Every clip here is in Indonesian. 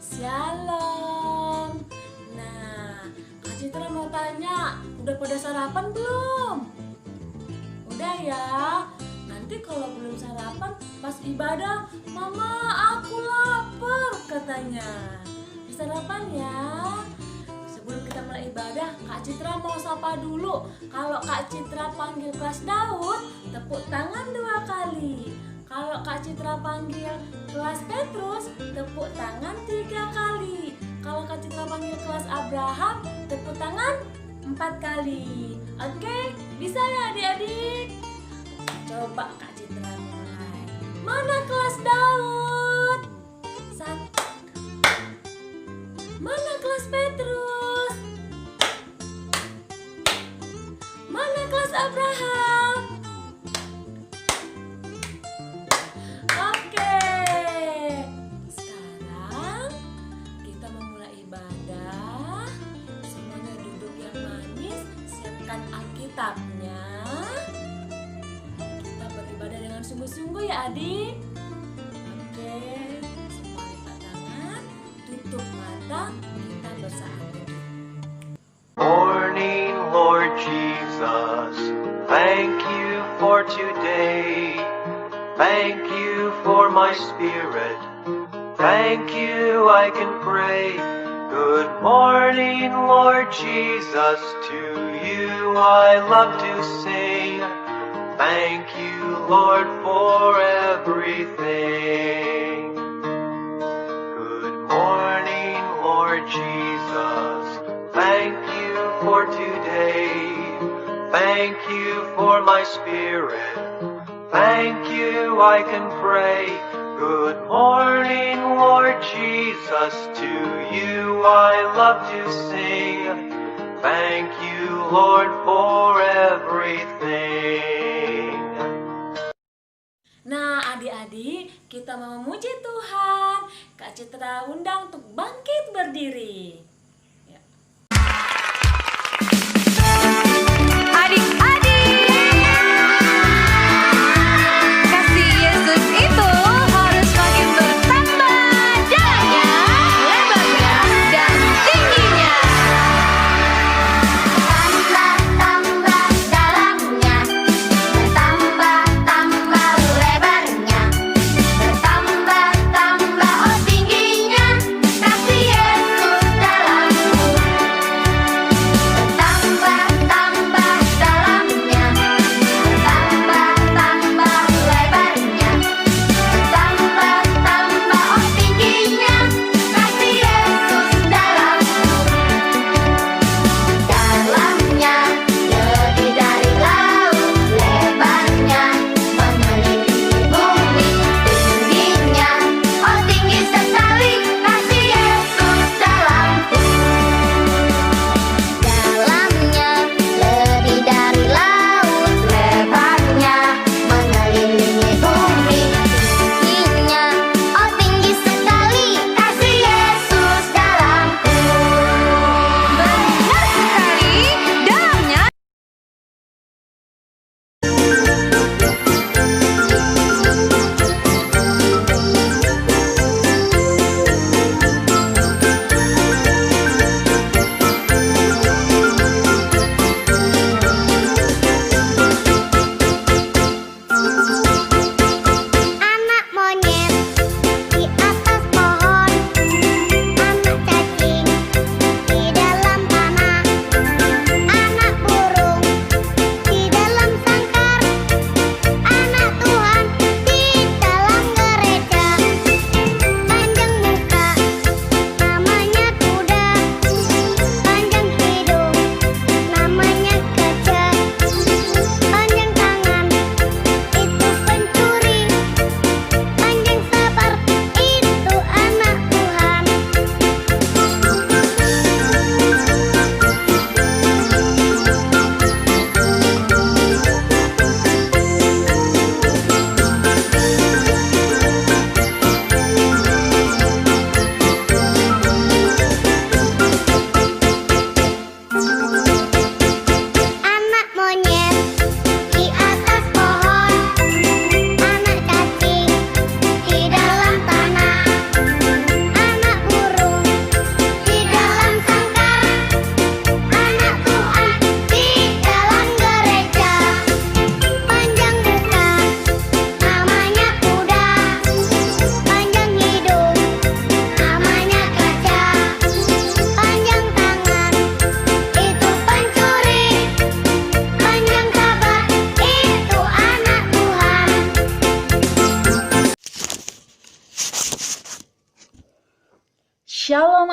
Shalom. Nah, Kak Citra mau tanya, udah pada sarapan belum? Udah ya. Nanti kalau belum sarapan pas ibadah, Mama aku lapar katanya. Sarapan ya. Sebelum kita mulai ibadah, Kak Citra mau sapa dulu. Kalau Kak Citra panggil kelas Daud, tepuk tangan 2 kali. Kalau Kak Citra panggil kelas Petrus, tepuk tangan 3 kali. Kalau Kak Citra panggil kelas Abraham, tepuk tangan 4 kali. Oke, bisa ya adik-adik? Coba Kak Citra mulai. Mana kelas Daud? Mana kelas Petrus? Mana kelas Abraham? Oke. Sekarang kita memulai ibadah. Semuanya duduk yang manis, siapkan Alkitabnya. Kita beribadah dengan sungguh-sungguh ya adik. Oke, semua lipat tangan, tutup mata, kita bersatu. Morning, Lord Jesus, thank you for today. Thank you for my spirit. Thank you, I can pray. Good morning, Lord Jesus, to you I love to sing. Thank you, Lord, for everything. Good morning, Lord Jesus. Thank you for today. Thank you for my spirit. Thank you, I can pray. Good morning, Lord Jesus. To you I love to sing. Thank you, Lord, for everything. Nah adik-adik, kita mau memuji Tuhan. Kak Citra undang untuk bangkit berdiri. Ya. Adik-adik, kasih Yesus itu harus makin bertambah jalannya, lebarnya, dan tingginya. Tambah dalamnya, bertambah lebarnya, bertambah oh tingginya, kasih Yesus dalam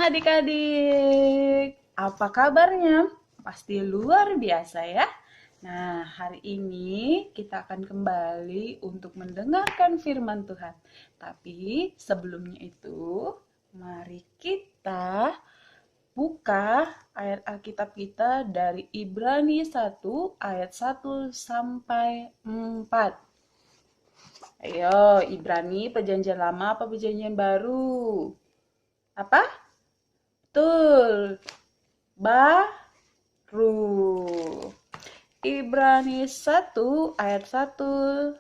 adik-adik. Apa kabarnya? Pasti luar biasa ya. Nah, hari ini kita akan kembali untuk mendengarkan firman Tuhan. Tapi sebelumnya itu, mari kita buka ayat Alkitab kita dari Ibrani 1 ayat 1 sampai 4. Ayo, Ibrani perjanjian lama apa perjanjian baru? Apa? Betul. Baru. Ibrani 1 ayat 1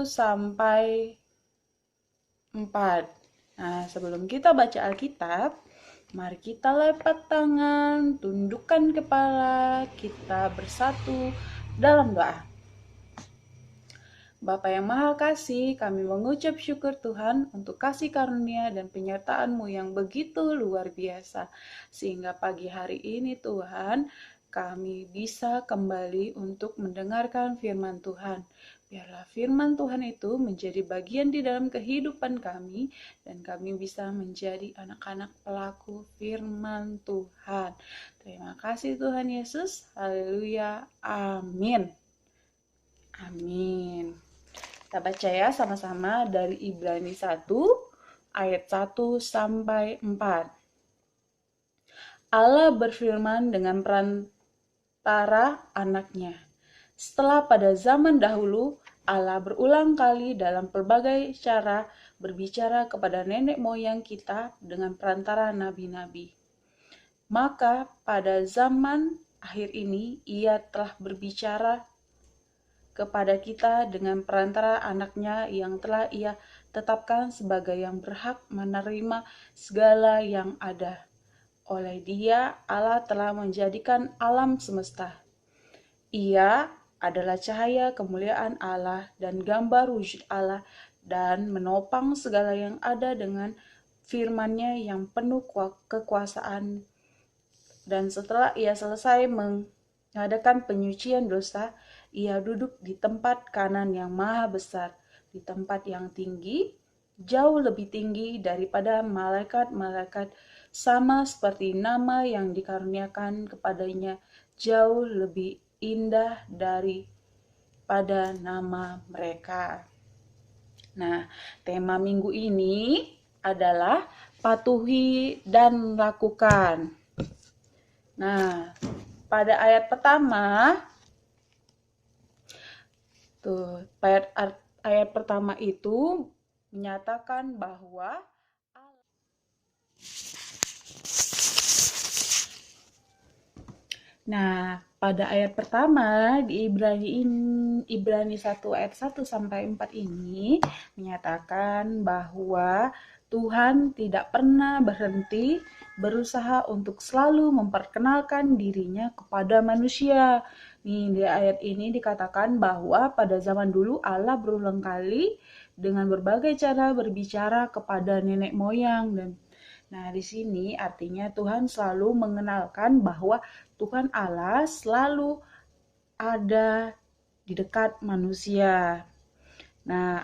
sampai 4. Nah, sebelum kita baca Alkitab, mari kita lipat tangan, tundukkan kepala, kita bersatu dalam doa. Bapa yang Maha Kasih, kami mengucap syukur Tuhan untuk kasih karunia dan penyertaan-Mu yang begitu luar biasa. Sehingga pagi hari ini Tuhan, kami bisa kembali untuk mendengarkan firman Tuhan. Biarlah firman Tuhan itu menjadi bagian di dalam kehidupan kami dan kami bisa menjadi anak-anak pelaku firman Tuhan. Terima kasih Tuhan Yesus. Haleluya. Amin. Amin. Kita baca ya sama-sama dari Ibrani 1 ayat 1 sampai 4. Allah berfirman dengan perantara anaknya. Setelah pada zaman dahulu, Allah berulang kali dalam pelbagai cara berbicara kepada nenek moyang kita dengan perantara nabi-nabi. Maka pada zaman akhir ini, Ia telah berbicara kepada kita dengan perantara anaknya yang telah Ia tetapkan sebagai yang berhak menerima segala yang ada. Oleh Dia, Allah telah menjadikan alam semesta. Ia adalah cahaya kemuliaan Allah dan gambar wujud Allah dan menopang segala yang ada dengan firman-Nya yang penuh kekuasaan. Dan setelah Ia selesai mengadakan penyucian dosa, Ia duduk di tempat kanan yang maha besar, di tempat yang tinggi, jauh lebih tinggi daripada malaikat-malaikat, sama seperti nama yang dikaruniakan kepadanya jauh lebih indah daripada nama mereka. Nah, tema minggu ini adalah patuhi dan lakukan. Nah, pada ayat pertama, ayat pertama itu menyatakan bahwa pada ayat pertama di Ibrani 1 ayat 1 sampai 4 ini menyatakan bahwa Tuhan tidak pernah berhenti berusaha untuk selalu memperkenalkan dirinya kepada manusia. Di ayat ini dikatakan bahwa pada zaman dulu Allah berulang kali dengan berbagai cara berbicara kepada nenek moyang di sini artinya Tuhan selalu mengenalkan bahwa Tuhan Allah selalu ada di dekat manusia.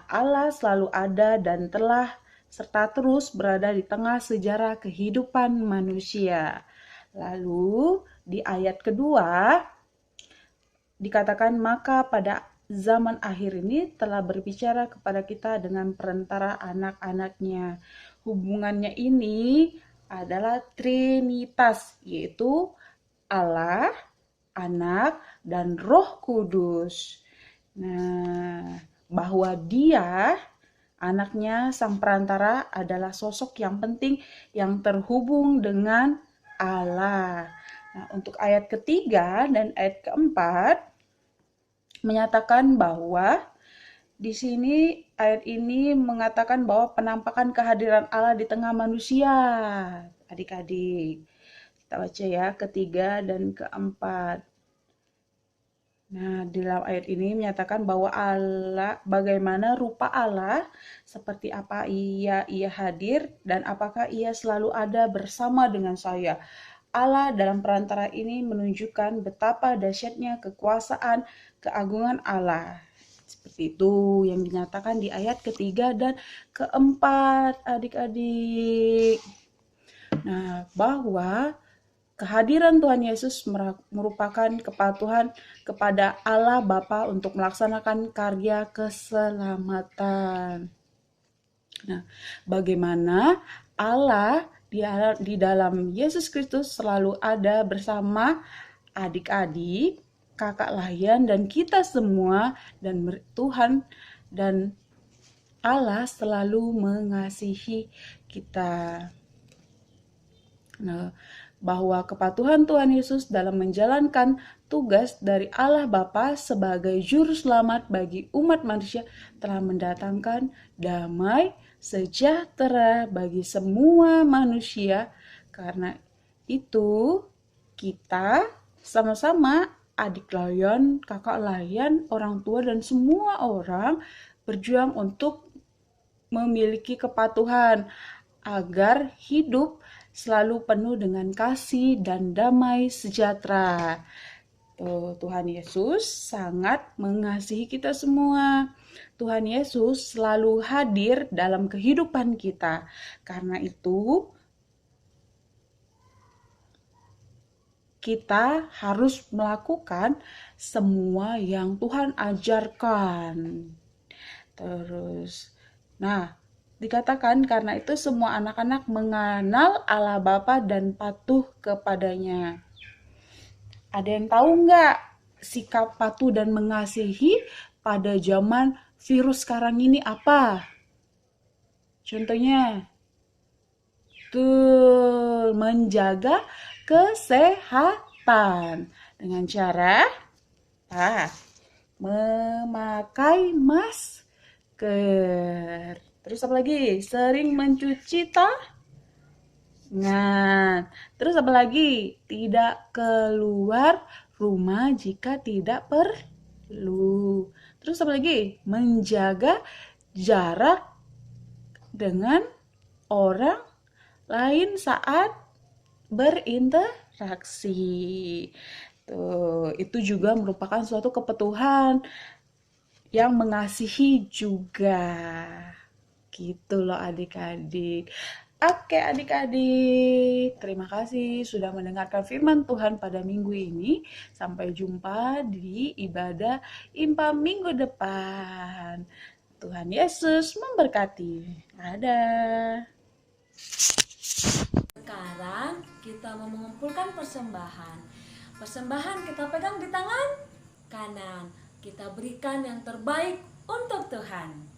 Allah selalu ada dan telah serta terus berada di tengah sejarah kehidupan manusia. Lalu di ayat kedua dikatakan maka pada zaman akhir ini telah berbicara kepada kita dengan perantara anak-anaknya. Hubungannya ini adalah Trinitas, yaitu Allah, Anak, dan Roh Kudus. Bahwa Dia, anaknya, sang perantara adalah sosok yang penting yang terhubung dengan Allah. Untuk ayat ketiga dan ayat keempat menyatakan bahwa di sini ayat ini mengatakan bahwa penampakan kehadiran Allah di tengah manusia. Adik-adik, kita baca ya ketiga dan keempat. Di dalam ayat ini menyatakan bahwa Allah, bagaimana rupa Allah, seperti apa ia hadir dan apakah ia selalu ada bersama dengan saya. Allah dalam perantara ini menunjukkan betapa dahsyatnya kekuasaan, keagungan Allah. Seperti itu yang dinyatakan di ayat ketiga dan keempat, adik-adik. Nah, bahwa kehadiran Tuhan Yesus merupakan kepatuhan kepada Allah Bapa untuk melaksanakan karya keselamatan. Nah, bagaimana Allah di dalam Yesus Kristus selalu ada bersama adik-adik, kakak layan, dan kita semua, dan Tuhan dan Allah selalu mengasihi kita. Nah, bahwa kepatuhan Tuhan Yesus dalam menjalankan tugas dari Allah Bapa sebagai juru selamat bagi umat manusia telah mendatangkan damai sejahtera bagi semua manusia. Karena itu kita sama-sama adik layan, kakak layan, orang tua dan semua orang berjuang untuk memiliki kepatuhan agar hidup selalu penuh dengan kasih dan damai sejahtera. Tuhan Yesus sangat mengasihi kita semua. Tuhan Yesus selalu hadir dalam kehidupan kita. Karena itu, kita harus melakukan semua yang Tuhan ajarkan. Dikatakan karena itu semua anak-anak mengenal Allah Bapa dan patuh kepadanya. Ada yang tahu nggak sikap patuh dan mengasihi pada zaman virus sekarang ini apa? Contohnya, menjaga kesehatan dengan cara memakai masker. Terus apa lagi? Sering mencuci tangan. Terus apa lagi? Tidak keluar rumah jika tidak perlu. Terus apa lagi? Menjaga jarak dengan orang lain saat berinteraksi. Itu juga merupakan suatu kepatuhan yang mengasihi juga. Gitu loh adik-adik. Oke adik-adik, terima kasih sudah mendengarkan firman Tuhan pada minggu ini. Sampai jumpa di ibadah IMPA minggu depan. Tuhan Yesus memberkati. Dadah. Sekarang kita mau mengumpulkan persembahan. Persembahan kita pegang di tangan kanan. Kita berikan yang terbaik untuk Tuhan.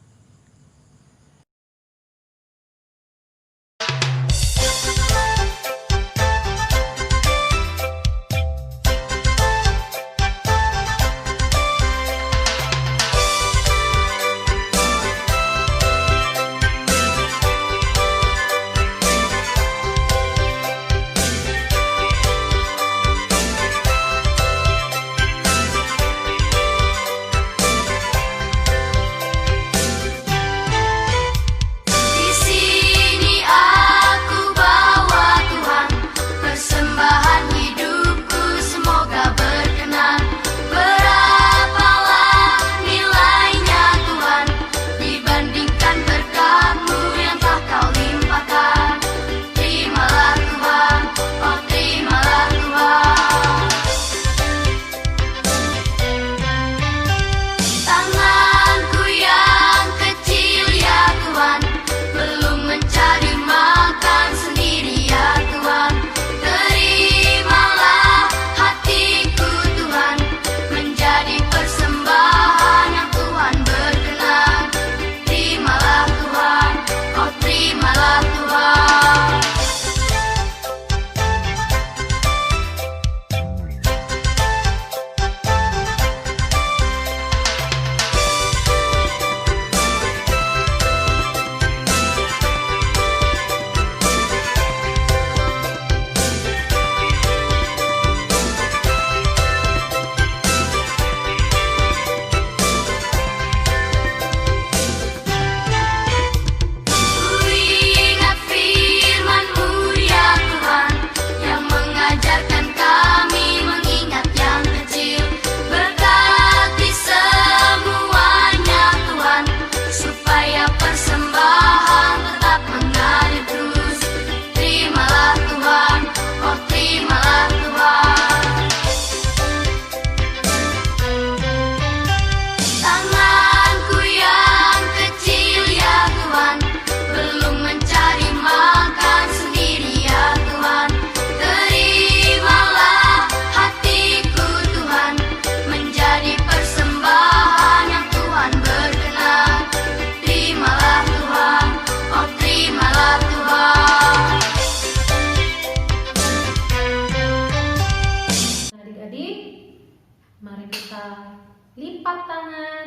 Mari kita lipat tangan,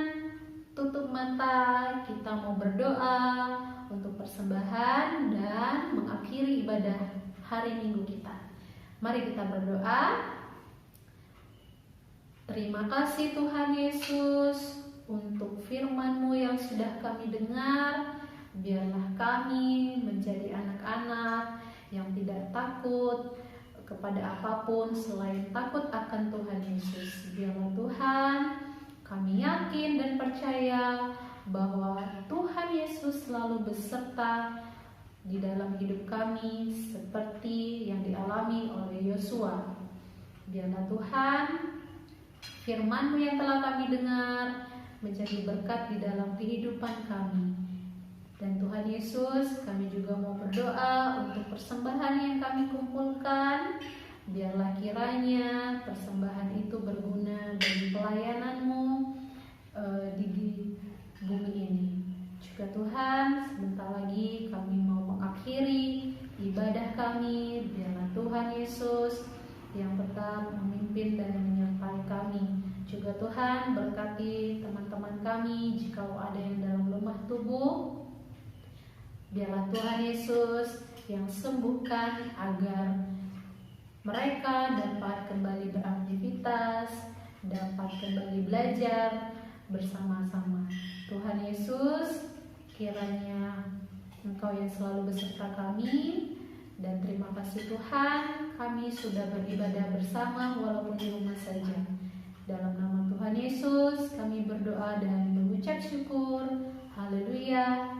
tutup mata, kita mau berdoa untuk persembahan dan mengakhiri ibadah hari Minggu kita. Mari kita berdoa. Terima kasih Tuhan Yesus untuk firman-Mu yang sudah kami dengar. Biarlah kami menjadi anak-anak yang tidak takut kepada apapun selain takut akan Tuhan Yesus. Biarlah Tuhan, kami yakin dan percaya bahwa Tuhan Yesus selalu beserta di dalam hidup kami seperti yang dialami oleh Yosua. Biarlah Tuhan, firman-Mu yang telah kami dengar menjadi berkat di dalam kehidupan kami. Dan Tuhan Yesus, kami juga mau berdoa untuk persembahan yang kami kumpulkan. Biarlah kiranya persembahan itu berguna bagi pelayanan-Mu di bumi ini. Juga Tuhan, sebentar lagi kami mau mengakhiri ibadah kami. Biarlah Tuhan Yesus yang tetap memimpin dan menyertai kami. Juga Tuhan, berkati teman-teman kami jika ada yang dalam lemah tubuh. Biarlah Tuhan Yesus yang sembuhkan agar mereka dapat kembali beraktivitas, dapat kembali belajar bersama-sama. Tuhan Yesus, kiranya Engkau yang selalu beserta kami. Dan terima kasih Tuhan, kami sudah beribadah bersama walaupun di rumah saja. Dalam nama Tuhan Yesus, kami berdoa dan mengucap syukur. Haleluya.